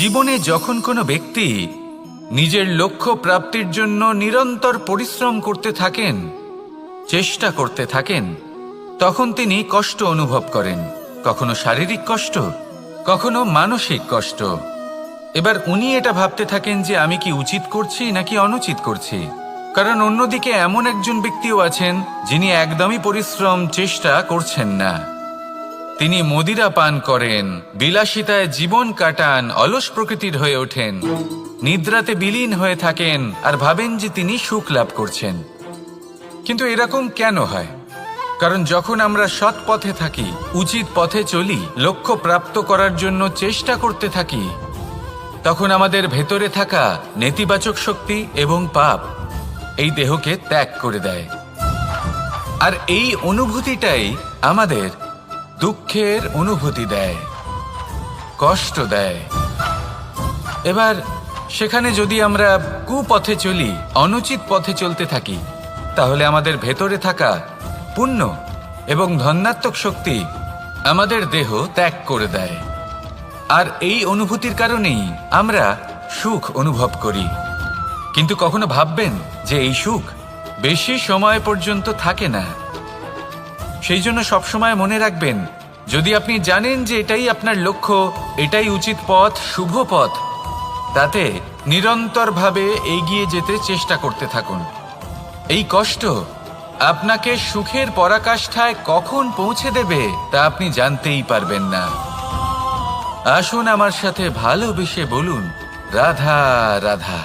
জীবনে যখন কোনো ব্যক্তি নিজের লক্ষ্য প্রাপ্তির জন্য নিরন্তর পরিশ্রম করতে থাকেন, চেষ্টা করতে থাকেন, তখন তিনি কষ্ট অনুভব করেন, কখনো শারীরিক কষ্ট, কখনো মানসিক কষ্ট। এবার উনি এটা ভাবতে থাকেন যে আমি কি উচিত করছি নাকি অনুচিত করছি। কারণ অন্যদিকে এমন একজন ব্যক্তিও আছেন যিনি একদমই পরিশ্রম চেষ্টা করছেন না। তিনি মদিরা পান করেন, বিলাসিতায় জীবন কাটান, অলস প্রকৃতির হয়ে ওঠেন, নিদ্রাতে বিলীন হয়ে থাকেন আর ভাবেন যে তিনি সুখ লাভ করছেন। কিন্তু এরকম কেন হয়? কারণ যখন আমরা সৎ পথে থাকি, উচিত পথে চলি, লক্ষ্য প্রাপ্ত করার জন্য চেষ্টা করতে থাকি, তখন আমাদের ভেতরে থাকা নেতিবাচক শক্তি এবং পাপ এই দেহকে ত্যাগ করে দেয়। আর এই অনুভূতিটাই আমাদের দুঃখের অনুভূতি দেয়, কষ্ট দেয়। এবার সেখানে যদি আমরা কুপথে চলি, অনুচিত পথে চলতে থাকি, তাহলে আমাদের ভেতরে থাকা পুণ্য এবং ধনাত্মক শক্তি আমাদের দেহ ত্যাগ করে দেয়। আর এই অনুভূতির কারণেই আমরা সুখ অনুভব করি। কিন্তু কখনো ভাববেন যে এই সুখ বেশি সময় পর্যন্ত থাকে না। সেই জন্য সবসময় মনে রাখবেন, যদি আপনি জানেন যে এটাই আপনার লক্ষ্য, এটাই উচিত পথ, শুভ পথ, তাতে নিরন্তরভাবে এগিয়ে যেতে চেষ্টা করতে থাকুন। এই কষ্ট আপনাকে সুখের পরাকাষ্ঠায় কখন পৌঁছে দেবে তা আপনি জানতেই পারবেন না। আসুন আমার সাথে ভালোবেসে বলুন, রাধা রাধা।